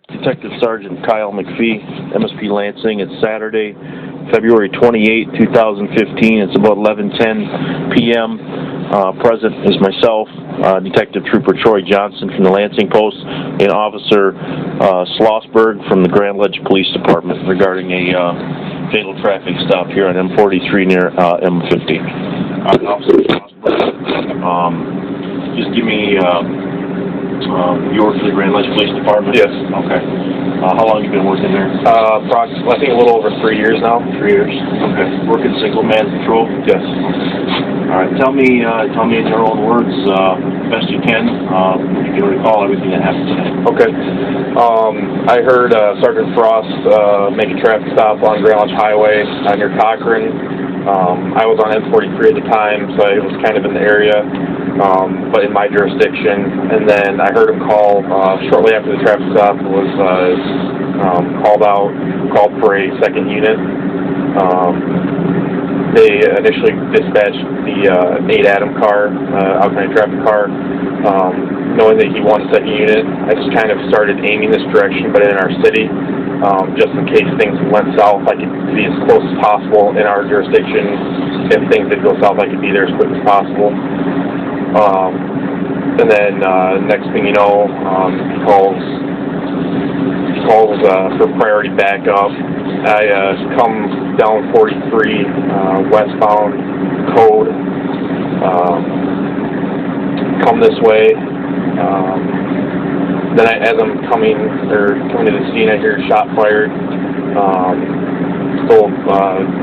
Detective Sergeant Kyle McPhee, MSP Lansing. It's Saturday, February 28, 2015. It's about 11:10 p.m. Present is myself, Detective Trooper Troy Johnson from the Lansing Post, and Officer Schlossberg from the Grand Ledge Police Department regarding a fatal traffic stop here on M43 near M50. Officer Schlossberg, just give me... you work for the Grand Ledge Police Department? Yes. Okay. How long have you been working there? Approximately, I think a little over 3 years now. 3 years. Okay. Working single man patrol? Yes. All right. Tell me in your own words, best you can. You can recall everything that happened today. Okay. I heard Sergeant Frost make a traffic stop on Grand Ledge Highway near Cochrane. I was on M43 at the time, so I was kind of in the area, but in my jurisdiction. And then I heard him call shortly after the traffic stop was called for a second unit. They initially dispatched the 8 Adam car, outgoing traffic car. Knowing that he wanted a second unit, I just kind of started aiming this direction, but in our city, just in case things went south, I could be as close as possible in our jurisdiction. If things did go south, I could be there as quick as possible. And then next thing you know, he calls for priority backup. I come down 43 westbound code, come this way. Then as I'm coming to the scene, I hear a shot fired. Still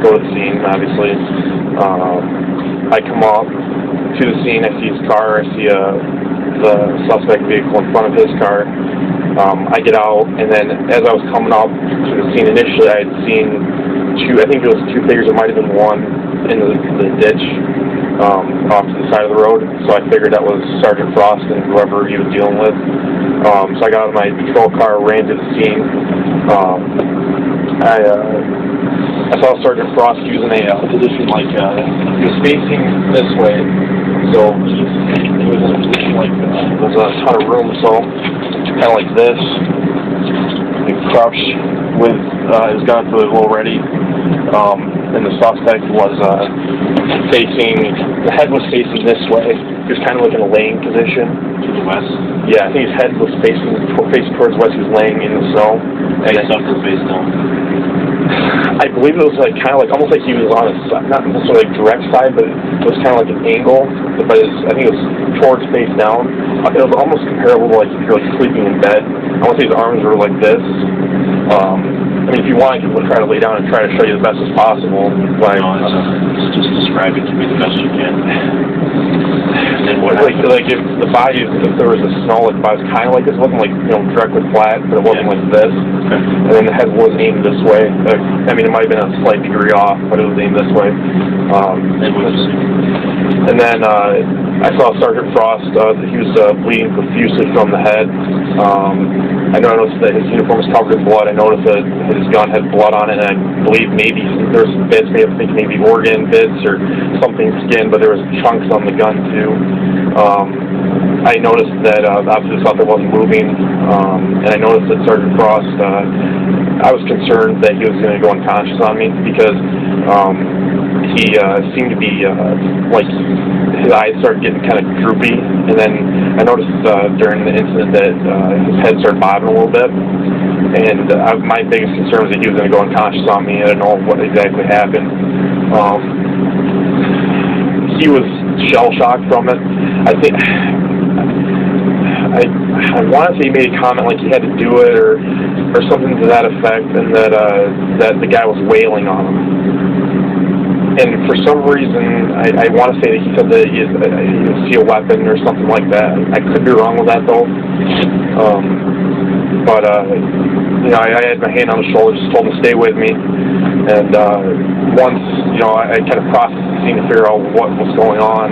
go to the scene, obviously. I come up to the scene, I see his car, I see the suspect vehicle in front of his car. I get out, and then as I was coming up to the scene initially, I had seen I think it was 2 figures, it might have been one, in the ditch off to the side of the road. So I figured that was Sergeant Frost and whoever he was dealing with. So I got out of my patrol car, ran to the scene. I saw Sergeant Frost using a position like he was facing this way, so he was in a position like there's a ton of room, so kind of like this, and crouched with his gun to his low ready, and the suspect was the head was facing this way. He was kind of like in a laying position. To the west? Yeah, I think his head was facing towards west. He was laying in the snow. And his upper face down? I believe it was like kind of like almost like he was on his side, not necessarily like direct side, but it was kind of like an angle. But I think it was towards face down. It was almost comparable to like if you're like sleeping in bed. I want to say his arms were like this. I mean, if you want, I can try to lay down and try to show you the best as possible. Like, just describe it to me the best you can. And then what like if the body, if there was a snow, like the body was kind of like this. It wasn't like directly flat, but it wasn't like this. Okay. And then the head was aimed this way. I mean, it might have been a slight degree off, but it was aimed this way. And then I saw Sergeant Frost. He was bleeding profusely from the head. I noticed that his uniform was covered in blood. I noticed that his gun had blood on it, and I believe maybe there were some bits, maybe I'm thinking maybe organ bits or something skin, but there was chunks on the gun too. I noticed that obviously the suspect wasn't moving, and I noticed that Sergeant Frost, I was concerned that he was going to go unconscious on me because he seemed to be like his eyes started getting kind of droopy, and then I noticed during the incident that his head started bobbing a little bit, and my biggest concern was that he was going to go unconscious on me. I didn't know what exactly happened. He was shell-shocked from it. I think I want to say he made a comment like he had to do it or something to that effect, and that the guy was wailing on him. And for some reason, I want to say that he said that he would see a weapon or something like that. I could be wrong with that though. But I had my hand on his shoulder, just told him to stay with me. And once I kind of processed the scene to figure out what was going on,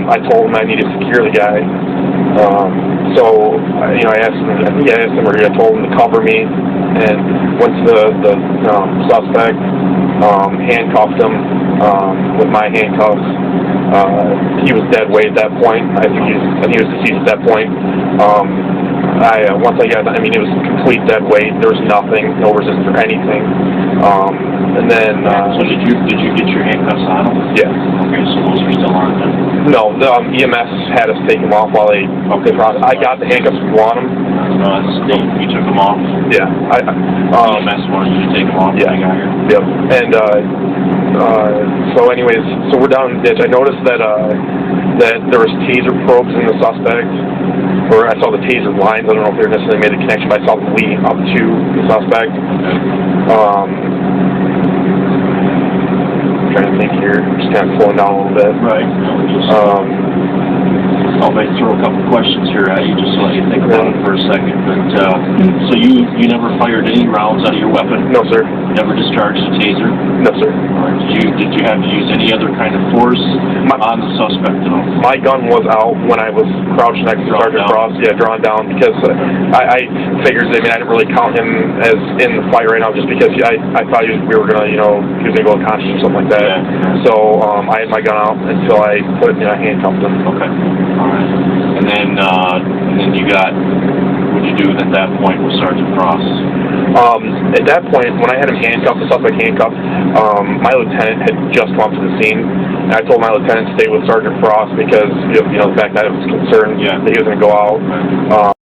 I told him I needed to secure the guy. So I asked him. I think I asked him, or I told him to cover me, and went to the suspect. Handcuffed him with my handcuffs. He was dead weight at that point. I think he was deceased at that point. Once I got, I mean, it was complete dead weight. There was nothing, no resistance or anything. And then. So did you get your handcuffs on them? Yeah. Okay, so those are still on then? No, the EMS had us take them off while they. Okay. I got the handcuffs if you want them. No, you took them off. Yeah. EMS wanted you to take them off. Yeah. I got here. Yep. And so, anyways, so we're down in the ditch. I noticed that there was taser probes in the suspect. Or I saw the taser lines. I don't know if they necessarily made the connection, but I saw them leading up to the suspect. I'm trying to think here. Just kind of slowing down a little bit. Right. I'll maybe throw a couple questions here at you just to let you think about it for a second. But so you never fired any rounds out of your weapon? No, sir. Never discharged a taser? No, sir. Did you have to use any other kind of force on the suspect at all? My gun was out when I was crouched next to Sergeant Frost. Yeah, drawn down because I figured. I mean, I didn't really count him as in the fight right now just because I thought we were gonna, he was gonna go unconscious or something like that. Yeah. So I had my gun out until I handcuffed him. Okay. All right. And then you got. What did you do at that point with Sergeant Frost? At that point, when I had him handcuffed, the suspect handcuffed, my lieutenant had just come up to the scene, and I told my lieutenant to stay with Sergeant Frost because, the fact that I was concerned that he was going to go out.